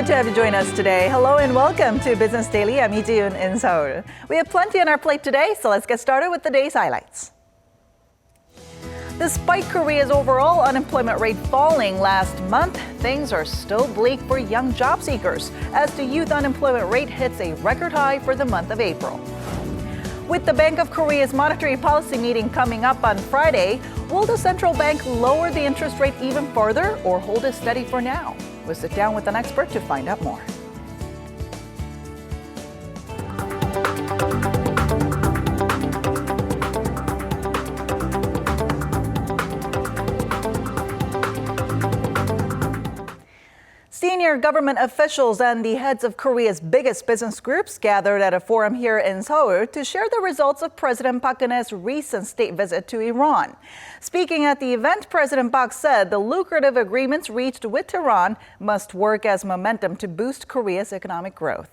Good to have you join us today. Hello and welcome to Business Daily. I'm Lee Jae-yong in Seoul. We have plenty on our plate today, so let's get started with the day's highlights. Despite Korea's overall unemployment rate falling last month, things are still bleak for young job seekers as the youth unemployment rate hits a record high for the month of April. With the Bank of Korea's monetary policy meeting coming up on Friday, will the central bank lower the interest rate even further or hold it steady for now? We'll sit down with an expert to find out more. Senior government officials and the heads of Korea's biggest business groups gathered at a forum here in Seoul to share the results of President Park Geun-hye's recent state visit to Iran. Speaking at the event, President Park said the lucrative agreements reached with Tehran must work as momentum to boost Korea's economic growth.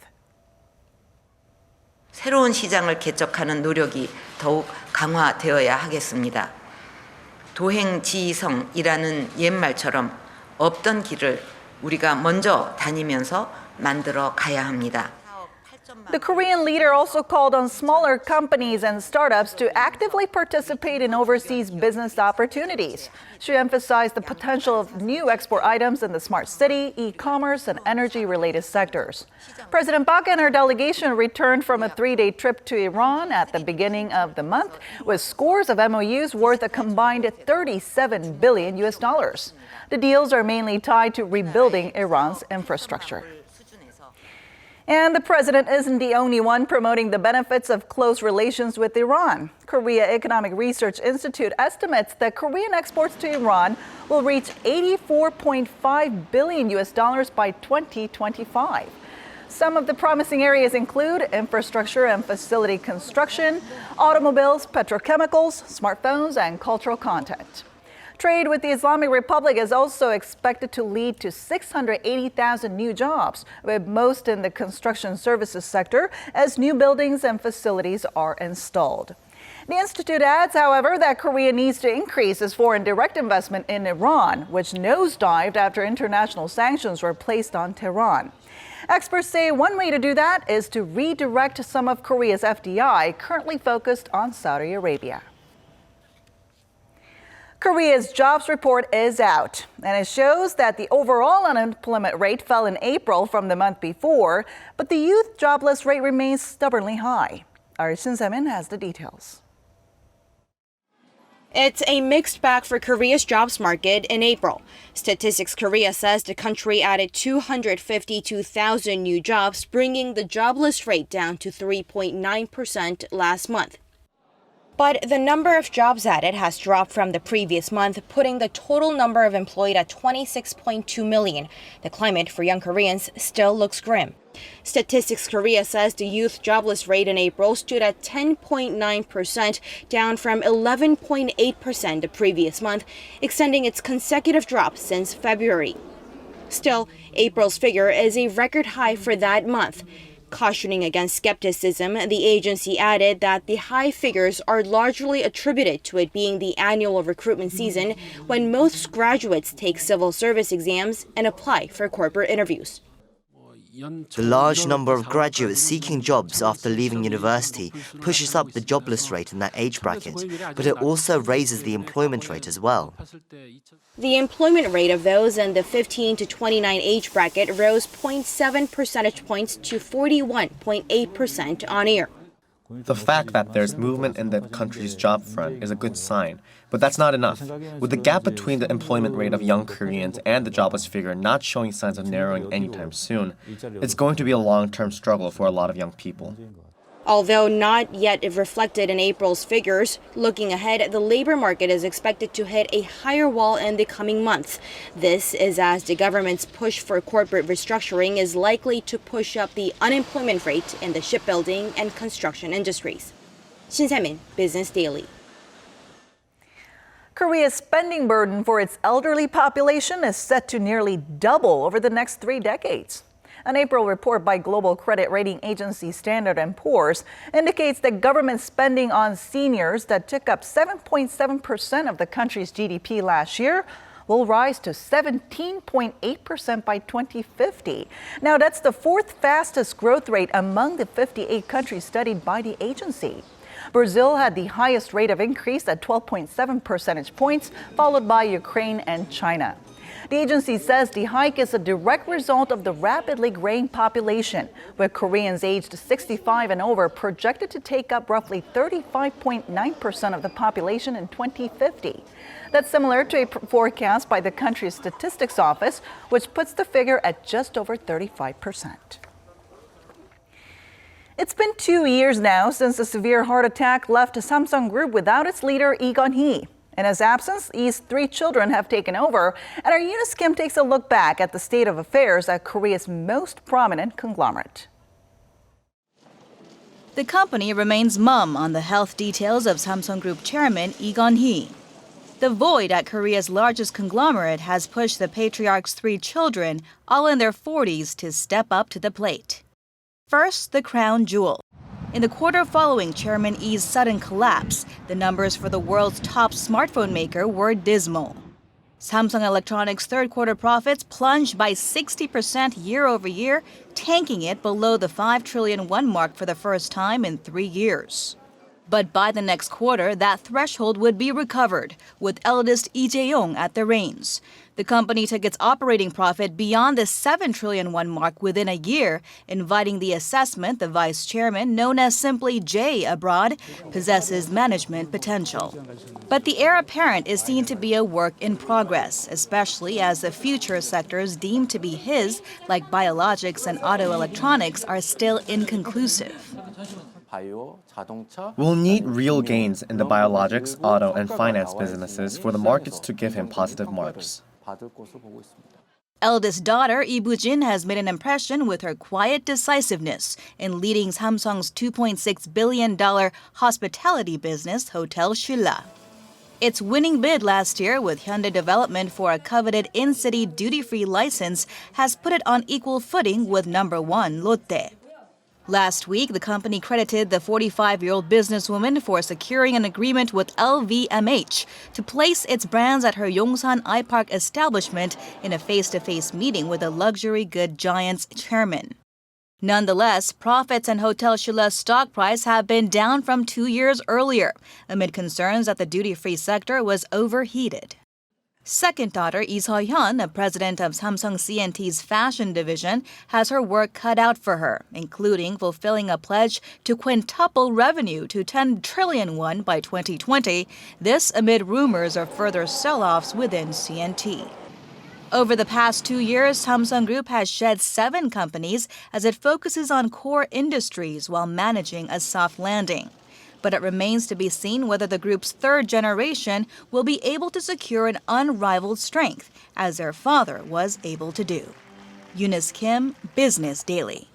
새로운 시장을 개척하는 노력이 더욱 강화되어야 하겠습니다. 도행지성이라는 옛말처럼 없던 길을 우리가 먼저 다니면서 만들어 가야 합니다. The Korean leader also called on smaller companies and startups to actively participate in overseas business opportunities. She emphasized the potential of new export items in the smart city, e-commerce, and energy-related sectors. President Park and her delegation returned from a 3-day trip to Iran at the beginning of the month with scores of MOUs worth a combined $37 billion. The deals are mainly tied to rebuilding Iran's infrastructure. And the president isn't the only one promoting the benefits of close relations with Iran. Korea Economic Research Institute estimates that Korean exports to Iran will reach $84.5 billion by 2025. Some of the promising areas include infrastructure and facility construction, automobiles, petrochemicals, smartphones, and cultural content. Trade with the Islamic Republic is also expected to lead to 680,000 new jobs, with most in the construction services sector as new buildings and facilities are installed. The institute adds, however, that Korea needs to increase its foreign direct investment in Iran, which nosedived after international sanctions were placed on Tehran. Experts say one way to do that is to redirect some of Korea's FDI currently focused on Saudi Arabia. Korea's jobs report is out, and it shows that the overall unemployment rate fell in April from the month before, but the youth jobless rate remains stubbornly high. Our Shin Se-min has the details. It's a mixed bag for Korea's jobs market in April. Statistics Korea says the country added 252,000 new jobs, bringing the jobless rate down to 3.9% last month. But the number of jobs added has dropped from the previous month, putting the total number of employed at 26.2 million. The climate for young Koreans still looks grim. Statistics Korea says the youth jobless rate in April stood at 10.9%, down from 11.8% the previous month, extending its consecutive drop since February. Still, April's figure is a record high for that month. Cautioning against skepticism, the agency added that the high figures are largely attributed to it being the annual recruitment season when most graduates take civil service exams and apply for corporate interviews. The large number of graduates seeking jobs after leaving university pushes up the jobless rate in that age bracket, but it also raises the employment rate as well. The employment rate of those in the 15 to 29 age bracket rose 0.7 percentage points to 41.8% on year. The fact that there's movement in the country's job front is a good sign, but that's not enough. With the gap between the employment rate of young Koreans and the jobless figure not showing signs of narrowing anytime soon, it's going to be a long-term struggle for a lot of young people. Although not yet reflected in April's figures, looking ahead, the labor market is expected to hit a higher wall in the coming months. This is as the government's push for corporate restructuring is likely to push up the unemployment rate in the shipbuilding and construction industries. Shin Se-min, Business Daily. Korea's spending burden for its elderly population is set to nearly double over the next 3 decades. An April report by global credit rating agency Standard & Poor's indicates that government spending on seniors that took up 7.7% of the country's GDP last year will rise to 17.8% by 2050. Now, that's the fourth fastest growth rate among the 58 countries studied by the agency. Brazil had the highest rate of increase at 12.7 percentage points, followed by Ukraine and China. The agency says the hike is a direct result of the rapidly graying population, with Koreans aged 65 and over projected to take up roughly 35.9% of the population in 2050. That's similar to a forecast by the country's statistics office, which puts the figure at just over 35%. It's been 2 years now since a severe heart attack left Samsung Group without its leader, Lee Jae-yong. In his absence, Lee's 3 children have taken over, and our Eunice Kim takes a look back at the state of affairs at Korea's most prominent conglomerate. The company remains mum on the health details of Samsung Group chairman Lee Jae-yong. The void at Korea's largest conglomerate has pushed the patriarch's 3 children, all in their 40s, to step up to the plate. First, the crown jewel. In the quarter following Chairman Lee's sudden collapse, the numbers for the world's top smartphone maker were dismal. Samsung Electronics' third quarter profits plunged by 60% year over year, tanking it below the 5 trillion won mark for the first time in 3 years. But by the next quarter, that threshold would be recovered, with eldest Lee Jae-yong at the reins. The company took its operating profit beyond the 7 trillion won mark within a year, inviting the assessment the vice chairman, known as simply Jay abroad, possesses management potential. But the heir apparent is seen to be a work in progress, especially as the future sectors deemed to be his, like biologics and auto electronics, are still inconclusive. We'll need real gains in the biologics, auto, and finance businesses for the markets to give him positive marks. Eldest daughter Lee Boo-jin has made an impression with her quiet decisiveness in leading Samsung's $2.6 billion hospitality business, Hotel Shilla. Its winning bid last year with Hyundai Development for a coveted in-city duty-free license has put it on equal footing with number 1 Lotte. Last week, the company credited the 45-year-old businesswoman for securing an agreement with LVMH to place its brands at her Yongsan iPark establishment in a face-to-face meeting with the luxury good giant's chairman. Nonetheless, profits and Hotel Shilla's stock price have been down from 2 years earlier, amid concerns that the duty-free sector was overheated. Second daughter Lee Jae-yong, a president of Samsung C&T's fashion division, has her work cut out for her, including fulfilling a pledge to quintuple revenue to 10 trillion won by 2020, this amid rumors of further sell-offs within C&T. Over the past 2 years, Samsung Group has shed 7 companies as it focuses on core industries while managing a soft landing. But it remains to be seen whether the group's third generation will be able to secure an unrivaled strength, as their father was able to do. Eunice Kim, Business Daily.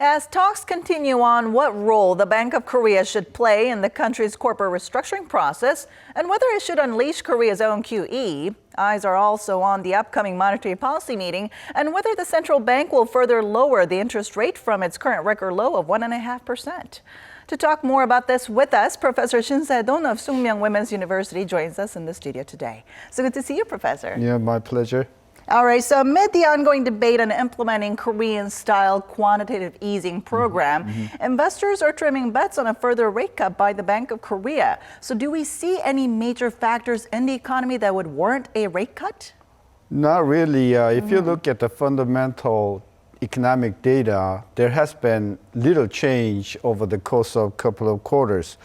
As talks continue on what role the Bank of Korea should play in the country's corporate restructuring process and whether it should unleash Korea's own QE, eyes are also on the upcoming monetary policy meeting and whether the central bank will further lower the interest rate from its current record low of 1.5%. To talk more about this with us, Professor Shin Se-don of Sookmyung Women's University joins us in the studio today. So good to see you, Professor. Yeah, my pleasure. All right, so amid the ongoing debate on implementing Korean-style quantitative easing program, investors are trimming bets on a further rate cut by the Bank of Korea. So do we see any major factors in the economy that would warrant a rate cut? Not really. If you look at the fundamental economic data, there has been little change over the course of a couple of quarters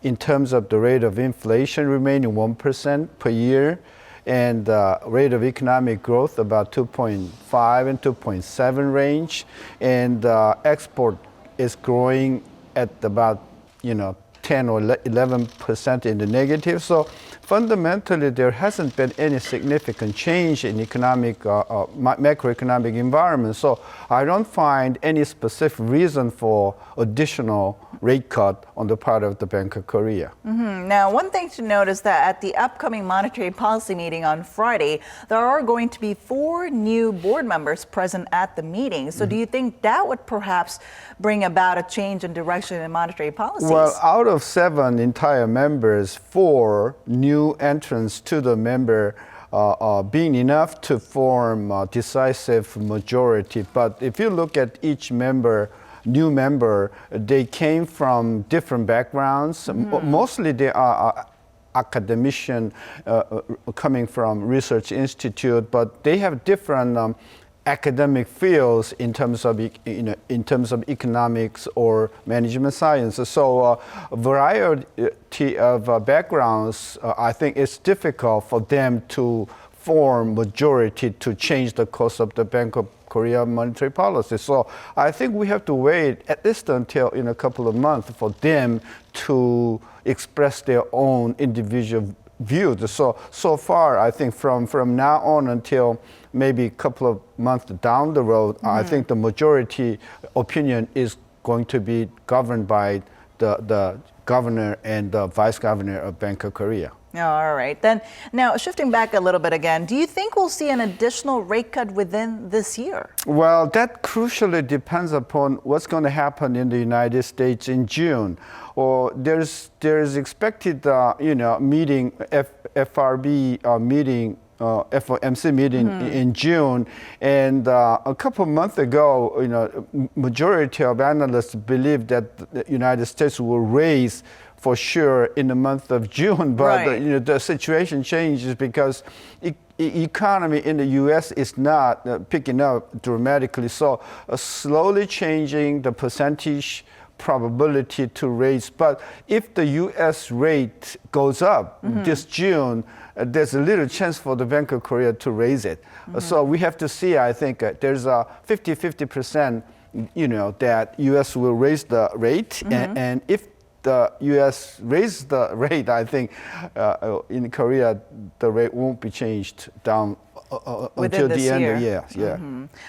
in terms of the rate of inflation remaining 1% per year, and rate of economic growth about 2.5 and 2.7 range, and export is growing at about 10 or 11% in the negative. So fundamentally, there hasn't been any significant change in macroeconomic environment. So I don't find any specific reason for additional rate cut on the part of the Bank of Korea. Now, one thing to note is that at the upcoming monetary policy meeting on Friday, there are going to be 4 new board members present at the meeting. So do you think that would perhaps bring about a change in direction in monetary policies? Well, out of 7 entire members, 4 new entrants to the member being enough to form a decisive majority. But if you look at each new member, they came from different backgrounds. Mostly they are academician coming from research institute, but they have different academic fields in terms of economics or management science. So a variety of backgrounds, I think it's difficult for them to form majority to change the course of the Bank of Korea monetary policy. So I think we have to wait at least until in a couple of months for them to express their own individual views. So far, I think from now on until maybe a couple of months down the road, I think the majority opinion is going to be governed by the governor and the vice governor of Bank of Korea. All right. Then now shifting back a little bit again, do you think we'll see an additional rate cut within this year? Well, that crucially depends upon what's going to happen in the United States in June. Or there's expected meeting FRB meeting. FOMC meeting in June, and a couple of months ago, majority of analysts believe that the United States will raise for sure in the month of June, but the situation changes because economy in the U.S. is not picking up dramatically, so slowly changing the percentage probability to raise. But if the U.S. rate goes up this June, there's a little chance for the Bank of Korea to raise it. So we have to see, I think there's a 50% that U.S. will raise the rate. And if the U.S. raises the rate, I think in Korea, the rate won't be changed down until the end of the year. Yeah.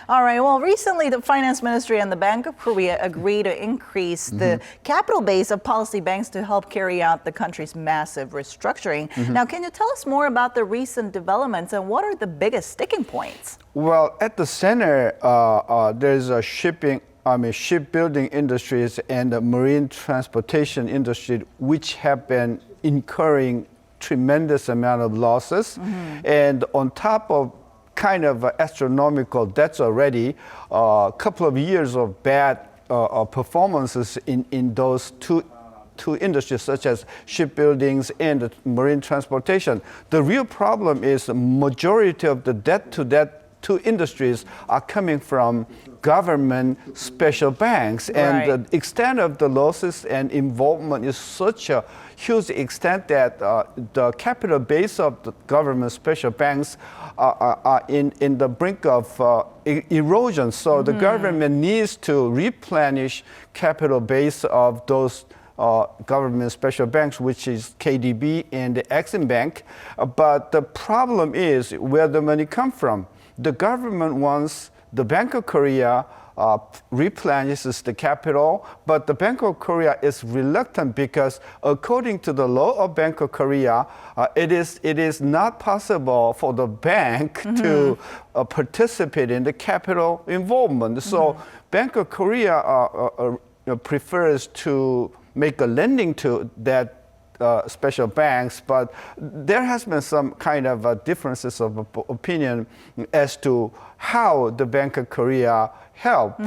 All right. Well, recently the Finance Ministry and the Bank of Korea agreed to increase the capital base of policy banks to help carry out the country's massive restructuring. Now, can you tell us more about the recent developments and what are the biggest sticking points? Well, at the center, there's a shipbuilding industries and the marine transportation industry, which have been incurring tremendous amount of losses. And on top of kind of astronomical debts already, a couple of years of bad performances in those two industries, such as shipbuildings and marine transportation. The real problem is the majority of the debt to that two industries are coming from government special banks, and the extent of the losses and involvement is such a huge extent that the capital base of the government special banks are in the brink of erosion. So the government needs to replenish capital base of those government special banks, which is KDB and the Exim Bank. But the problem is where the money comes from. The government wants the Bank of Korea replenishes the capital, but the Bank of Korea is reluctant because according to the law of Bank of Korea, it is not possible for the bank to participate in the capital involvement. So Bank of Korea prefers to make a lending to that special banks, but there has been some kind of differences of opinion as to how the Bank of Korea help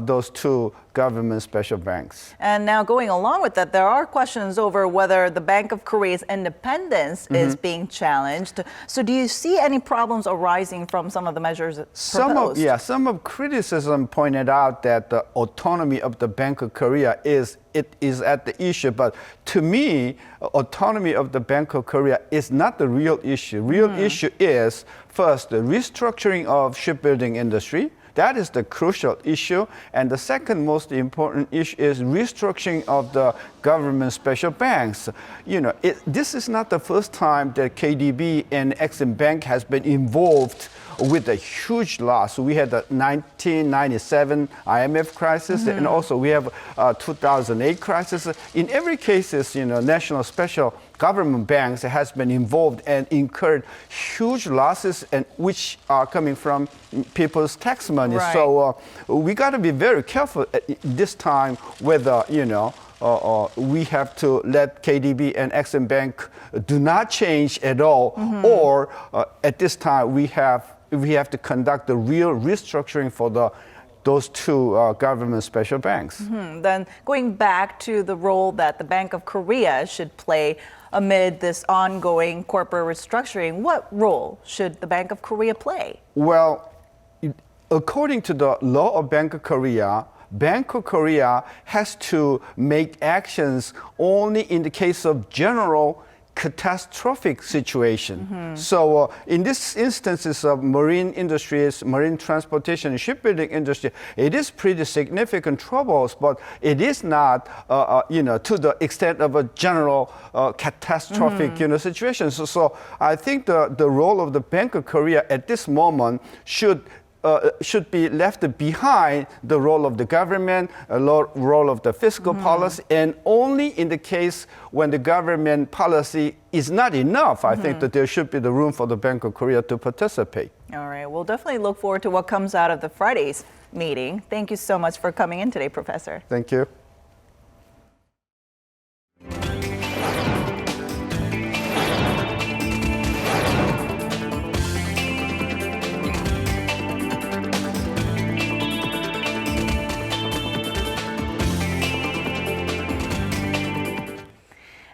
those two government special banks. And now going along with that, there are questions over whether the Bank of Korea's independence is being challenged. So do you see any problems arising from some of the measures proposed? Some of criticism pointed out that the autonomy of the Bank of Korea is at the issue. But to me, autonomy of the Bank of Korea is not the real issue. Real issue is, first, the restructuring of shipbuilding industry, That is the crucial issue. And the second most important issue is restructuring of the government special banks. This is not the first time that KDB and Exim Bank has been involved with a huge loss. We had the 1997 IMF crisis, and also we have 2008 crisis. In every case, national special government banks has been involved and incurred huge losses, and which are coming from people's tax money. Right. So we got to be very careful at this time whether we have to let KDB and Exim Bank do not change at all, or at this time we have to conduct the real restructuring for those two government special banks. Then going back to the role that the Bank of Korea should play amid this ongoing corporate restructuring, what role should the Bank of Korea play? Well, according to the law of Bank of Korea has to make actions only in the case of general catastrophic situation. So in this instances of marine industries, marine transportation, and shipbuilding industry, it is pretty significant troubles, but it is not, to the extent of a general catastrophic, situation. So I think the role of the Bank of Korea at this moment should be left behind the role of the government, role of the fiscal policy, and only in the case when the government policy is not enough, I think that there should be the room for the Bank of Korea to participate. All right, we'll definitely look forward to what comes out of the Friday's meeting. Thank you so much for coming in today, Professor. Thank you.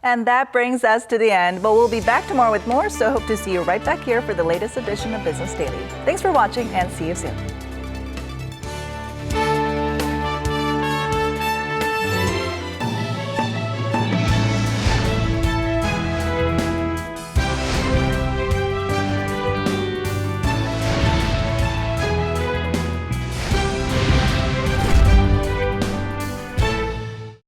And that brings us to the end, but we'll be back tomorrow with more, so hope to see you right back here for the latest edition of Business Daily. Thanks for watching and see you soon.